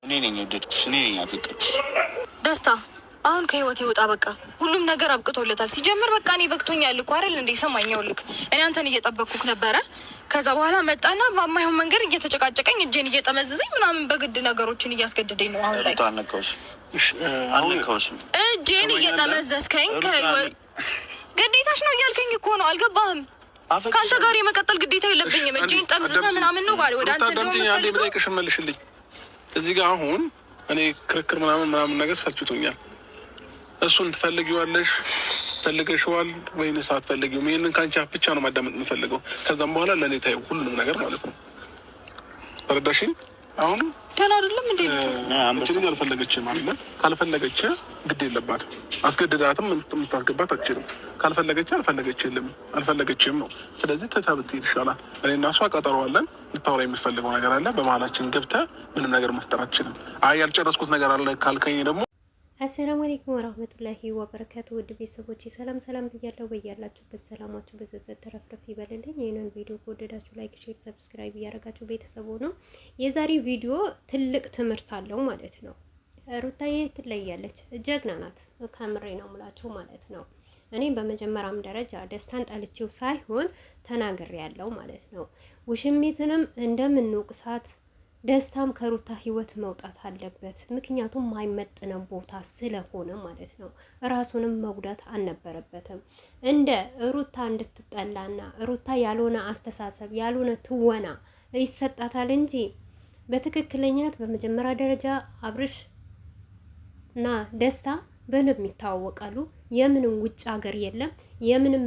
እኔ ነኝ የወደድኩሽ፣ እኔ ነኝ ያፈቀርኩሽ። ደስታ አሁን ከህይወት ይወጣ። በቃ ሁሉም ነገር አብቅቶለታል። ሲጀምር በቃ እኔ በቅቶኛል እኮ አይደል እንዴ? ሰማኛው ልክ እኔ አንተን እየጠበቅኩክ ነበረ። ከዛ በኋላ መጣና በማይሆን መንገድ እየተጨቃጨቀኝ እጄን እየጠመዘዘኝ ምናምን በግድ ነገሮችን እያስገድደኝ ነው። አሁን ላይ አልነካሁሽም። እጄን እየጠመዘዝከኝ ከህይወት ግዴታሽ ነው እያልከኝ እኮ ነው። አልገባህም? ከአንተ ጋር የመቀጠል ግዴታ የለብኝም። እጄን ጠምዝዘህ ምናምን ነው ጋር ወደ አንተ እንደውም መልሽልኝ። እዚህ ጋር አሁን እኔ ክርክር ምናምን ነገር ሰልችቶኛል። እሱን ትፈልጊዋለሽ፣ ፈልገሽዋል ወይንስ አትፈልጊውም? ይሄንን ካንቺ አፍ ብቻ ነው ማዳመጥ የምፈልገው። ከዛም በኋላ ለእኔ ታዩ ሁሉንም ነገር ማለት ነው። ተረዳሽኝ? አሁን ደህና አይደለም እንዴ? አንቺ አልፈለገችም አይደል? ካልፈለገች ግድ የለባትም። አስገድዳትም የምታስገባት አትችልም። ካልፈለገች አልፈለገችም ነው። ስለዚህ ተታብት ይሻላል። እኔና እሷ ቀጠሮ አለን። ልታወራ የምትፈልገው ነገር አለ። በመሀላችን ገብተህ ምንም ነገር መፍጠር አትችልም። አይ ያልጨረስኩት ነገር አለ ካልከኝ ደግሞ አሰላሙ አለይኩም ወራህመቱላሂ ወበረካቱ። ውድ ቤተሰቦች ሰላም ብያለሁ። በያላችሁበት ሰላማችሁ በዘዘት ተረፍረፍ ይበልልኝ። ይህንን ቪዲዮ ከወደዳችሁ ላይክ፣ ሼር፣ ሰብስክራይብ እያደረጋችሁ ቤተሰቡ ነው። የዛሬ ቪዲዮ ትልቅ ትምህርት አለው ማለት ነው። ሩታዬ ትለያለች፣ ጀግና ናት። ከምሬ ነው የምላችሁ ማለት ነው። እኔ በመጀመሪያም ደረጃ ደስታን ጠልቼው ሳይሆን ተናግሬ ያለው ማለት ነው። ውሽሚትንም እንደምንወቅሳት ደስታም ከሩታ ህይወት መውጣት አለበት። ምክንያቱም ማይመጥነው ቦታ ስለሆነ ማለት ነው። ራሱንም መጉዳት አልነበረበትም። እንደ ሩታ እንድትጠላና ሩታ ያልሆነ አስተሳሰብ ያልሆነ ትወና ይሰጣታል እንጂ በትክክለኛት በመጀመሪያ ደረጃ አብርሽ እና ደስታ በንብ ይታወቃሉ። የምንም ውጭ ሀገር የለም፣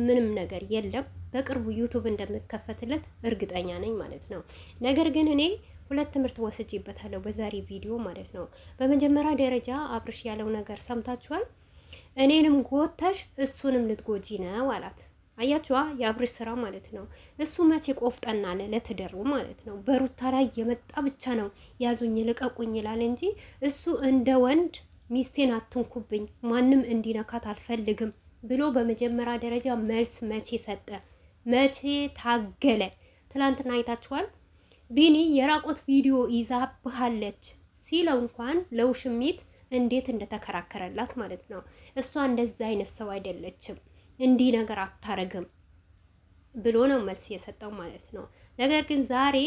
ምንም ነገር የለም። በቅርቡ ዩቱብ እንደምትከፈትለት እርግጠኛ ነኝ ማለት ነው። ነገር ግን እኔ ሁለት ትምህርት ወስጄበታለሁ በዛሬ ቪዲዮ ማለት ነው። በመጀመሪያ ደረጃ አብርሽ ያለው ነገር ሰምታችኋል። እኔንም ጎተሽ እሱንም ልትጎጂ ነው አላት። አያችኋ? የአብርሽ ስራ ማለት ነው። እሱ መቼ ቆፍጠና አለ ለትደሩ ማለት ነው። በሩታ ላይ የመጣ ብቻ ነው ያዙኝ ልቀቁኝ ይላል እንጂ እሱ እንደ ወንድ ሚስቴን አትንኩብኝ፣ ማንም እንዲነካት አልፈልግም ብሎ በመጀመሪያ ደረጃ መልስ መቼ ሰጠ? መቼ ታገለ? ትላንትና አይታችኋል። ቢኒ የራቆት ቪዲዮ ይዛብሃለች ሲለው እንኳን ለውሽሚት እንዴት እንደተከራከረላት ማለት ነው። እሷ እንደዛ አይነት ሰው አይደለችም፣ እንዲህ ነገር አታረግም ብሎ ነው መልስ የሰጠው ማለት ነው። ነገር ግን ዛሬ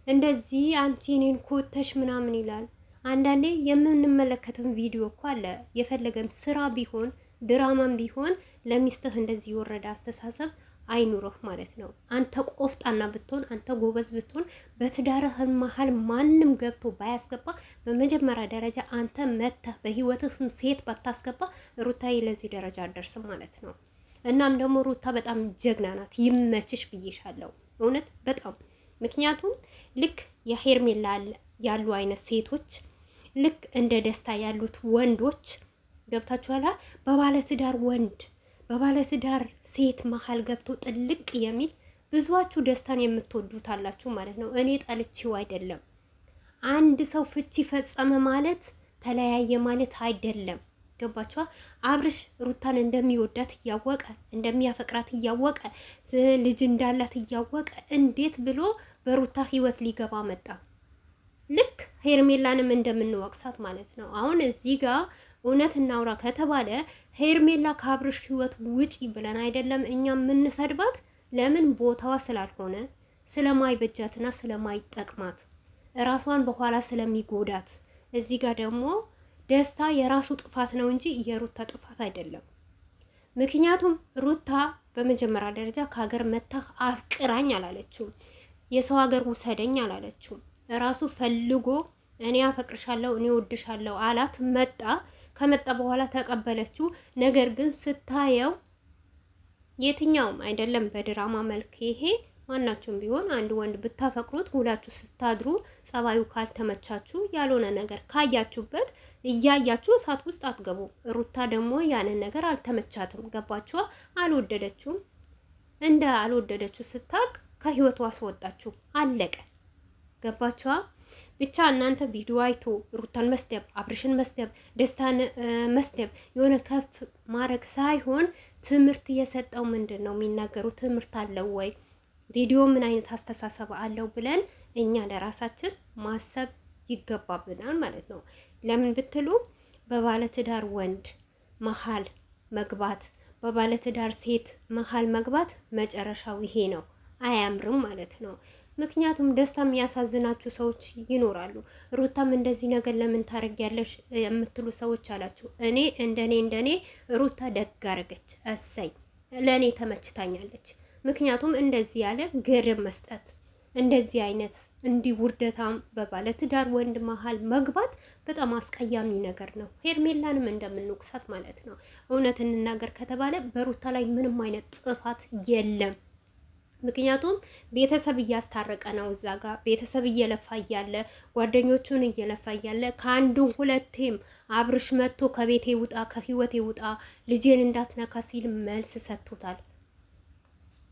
እንደዚህ አንቺ እኔን ኮተሽ ምናምን ይላል። አንዳንዴ የምንመለከተው ቪዲዮ እኮ አለ። የፈለገም ስራ ቢሆን ድራማም ቢሆን ለሚስትህ እንደዚህ የወረደ አስተሳሰብ አይኑርህ ማለት ነው። አንተ ቆፍጣና ብትሆን፣ አንተ ጎበዝ ብትሆን፣ በትዳርህ መሀል ማንም ገብቶ ባያስገባ፣ በመጀመሪያ ደረጃ አንተ መተህ በህይወትህ ሴት ባታስገባ ሩታዬ ለዚህ ደረጃ አደርስም ማለት ነው። እናም ደግሞ ሩታ በጣም ጀግና ናት። ይመችሽ ብዬሻለሁ እውነት በጣም ምክንያቱም ልክ የሄርሜላ ያሉ አይነት ሴቶች ልክ እንደ ደስታ ያሉት ወንዶች ገብታችኋላ። በባለትዳር ወንድ በባለትዳር ሴት መሀል ገብቶ ጥልቅ የሚል ብዙዋችሁ ደስታን የምትወዱት አላችሁ ማለት ነው። እኔ ጠልቼው አይደለም። አንድ ሰው ፍቺ ፈጸመ ማለት ተለያየ ማለት አይደለም። ገባችኋ? አብርሽ ሩታን እንደሚወዳት እያወቀ እንደሚያፈቅራት እያወቀ ልጅ እንዳላት እያወቀ እንዴት ብሎ በሩታ ህይወት ሊገባ መጣ? ልክ ሄርሜላንም እንደምንወቅሳት ማለት ነው። አሁን እዚህ ጋር እውነት እናውራ ከተባለ ሄርሜላ ከአብርሽ ህይወት ውጪ ብለን አይደለም እኛ የምንሰድባት። ለምን? ቦታዋ ስላልሆነ ስለማይበጃትና ስለማይጠቅማት ራሷን በኋላ ስለሚጎዳት። እዚህ ጋር ደግሞ ደስታ የራሱ ጥፋት ነው እንጂ የሩታ ጥፋት አይደለም። ምክንያቱም ሩታ በመጀመሪያ ደረጃ ከሀገር መታ አፍቅራኝ አላለችውም። የሰው ሀገር ውሰደኝ አላለችውም። ራሱ ፈልጎ እኔ አፈቅርሻለሁ እኔ ወድሻለሁ አላት። መጣ። ከመጣ በኋላ ተቀበለችው። ነገር ግን ስታየው የትኛውም አይደለም በድራማ መልክ ይሄ ማናችሁም ቢሆን አንድ ወንድ ብታፈቅሩት ሁላችሁ ስታድሩ ጸባዩ ካልተመቻችሁ ያልሆነ ነገር ካያችሁበት እያያችሁ እሳት ውስጥ አትገቡ። ሩታ ደግሞ ያንን ነገር አልተመቻትም። ገባችኋ? አልወደደችውም። እንደ አልወደደችው ስታቅ ከህይወቱ አስወጣችሁ። አለቀ። ገባችኋ? ብቻ እናንተ ቪዲዮ አይቶ ሩታን መስደብ፣ አብርሽን መስደብ፣ ደስታን መስደብ የሆነ ከፍ ማድረግ ሳይሆን ትምህርት የሰጠው ምንድን ነው የሚናገሩ ትምህርት አለው ወይ ቪዲዮ ምን አይነት አስተሳሰብ አለው ብለን እኛ ለራሳችን ማሰብ ይገባብናል ማለት ነው። ለምን ብትሉ በባለትዳር ወንድ መሀል መግባት፣ በባለትዳር ሴት መሀል መግባት መጨረሻው ይሄ ነው። አያምርም ማለት ነው። ምክንያቱም ደስታ የሚያሳዝናችሁ ሰዎች ይኖራሉ። ሩታም እንደዚህ ነገር ለምን ታረጊያለሽ የምትሉ ሰዎች አላችሁ። እኔ እንደኔ ሩታ ደግ አረገች፣ እሰይ ለእኔ ተመችታኛለች። ምክንያቱም እንደዚህ ያለ ገደብ መስጠት፣ እንደዚህ አይነት እንዲህ ውርደታም በባለትዳር ወንድ መሀል መግባት በጣም አስቀያሚ ነገር ነው። ሄርሜላንም እንደምንወቅሳት ማለት ነው። እውነት እንናገር ከተባለ በሩታ ላይ ምንም አይነት ጥፋት የለም። ምክንያቱም ቤተሰብ እያስታረቀ ነው። እዛ ጋር ቤተሰብ እየለፋ እያለ ጓደኞቹን እየለፋ እያለ ከአንዱ ሁለቴም አብርሽ መጥቶ ከቤቴ ውጣ፣ ከህይወቴ ውጣ፣ ልጄን እንዳትነካ ሲል መልስ ሰጥቶታል።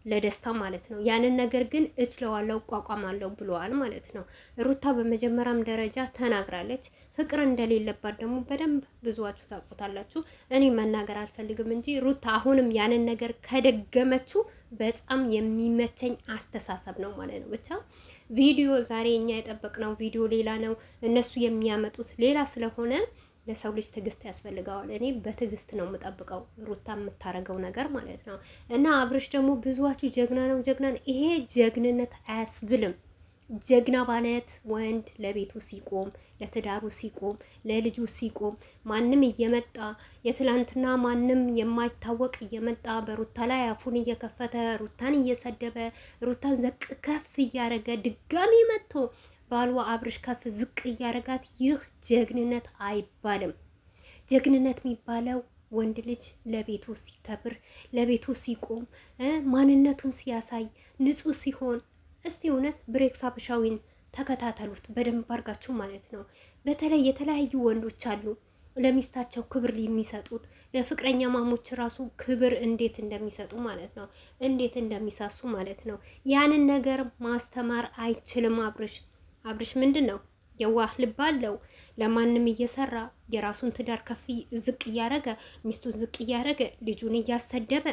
ለደስታ ማለት ነው። ያንን ነገር ግን እችለዋለሁ እቋቋማለሁ ብለዋል ማለት ነው። ሩታ በመጀመሪያም ደረጃ ተናግራለች። ፍቅር እንደሌለባት ደግሞ በደንብ ብዙዋችሁ ታውቁታላችሁ። እኔ መናገር አልፈልግም እንጂ ሩታ አሁንም ያንን ነገር ከደገመችው በጣም የሚመቸኝ አስተሳሰብ ነው ማለት ነው። ብቻ ቪዲዮ ዛሬ እኛ የጠበቅነው ቪዲዮ ሌላ ነው፣ እነሱ የሚያመጡት ሌላ ስለሆነ ለሰው ልጅ ትዕግስት ያስፈልገዋል። እኔ በትዕግስት ነው የምጠብቀው ሩታ የምታረገው ነገር ማለት ነው። እና አብርሽ ደግሞ ብዙዋችሁ ጀግና ነው ጀግና ነው። ይሄ ጀግንነት አያስብልም። ጀግና ማለት ወንድ ለቤቱ ሲቆም፣ ለትዳሩ ሲቆም፣ ለልጁ ሲቆም፣ ማንም እየመጣ የትላንትና ማንም የማይታወቅ እየመጣ በሩታ ላይ አፉን እየከፈተ ሩታን እየሰደበ ሩታን ዘቅ ከፍ እያደረገ ድጋሚ መጥቶ ባልዋ አብርሽ ከፍ ዝቅ እያደረጋት፣ ይህ ጀግንነት አይባልም። ጀግንነት የሚባለው ወንድ ልጅ ለቤቱ ሲከብር፣ ለቤቱ ሲቆም፣ ማንነቱን ሲያሳይ፣ ንጹህ ሲሆን። እስቲ እውነት ብሬክስ ሀበሻዊን ተከታተሉት በደንብ አድርጋችሁ ማለት ነው። በተለይ የተለያዩ ወንዶች አሉ ለሚስታቸው ክብር የሚሰጡት፣ ለፍቅረኛ ማሞች ራሱ ክብር እንዴት እንደሚሰጡ ማለት ነው፣ እንዴት እንደሚሳሱ ማለት ነው። ያንን ነገር ማስተማር አይችልም አብርሽ ምንድን ነው? የዋህ ልብ አለው። ለማንም እየሰራ የራሱን ትዳር ከፍ ዝቅ እያረገ፣ ሚስቱን ዝቅ እያረገ፣ ልጁን እያሰደበ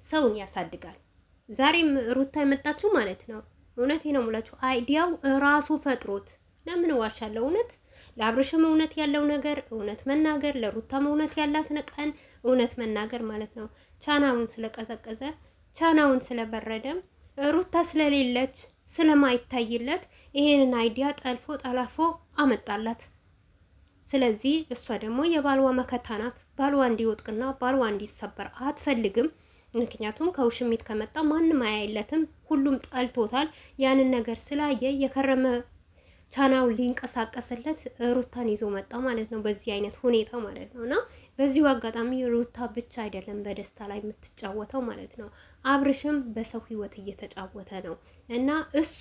ሰውን ያሳድጋል። ዛሬም ሩታ የመጣችው ማለት ነው። እውነቴ ነው የምላችሁ አይዲያው ራሱ ፈጥሮት። ለምን ዋሻለሁ? እውነት ለአብርሽም እውነት ያለው ነገር እውነት መናገር፣ ለሩታም እውነት ያላት ቀን እውነት መናገር ማለት ነው። ቻናውን ስለቀዘቀዘ፣ ቻናውን ስለበረደም፣ ሩታ ስለሌለች ስለማይታይለት ይሄንን አይዲያ ጠልፎ ጠላፎ አመጣላት። ስለዚህ እሷ ደግሞ የባልዋ መከታ ናት። ባልዋ እንዲወጥቅና ባልዋ እንዲሰበር አትፈልግም። ምክንያቱም ከውሽሚት ከመጣ ማንም አያይለትም፣ ሁሉም ጠልቶታል። ያንን ነገር ስላየ የከረመ ቻናው ሊንቀሳቀስለት ሩታን ይዞ መጣ ማለት ነው። በዚህ አይነት ሁኔታ ማለት ነው። እና በዚሁ አጋጣሚ ሩታ ብቻ አይደለም በደስታ ላይ የምትጫወተው ማለት ነው። አብርሽም በሰው ህይወት እየተጫወተ ነው እና እሱ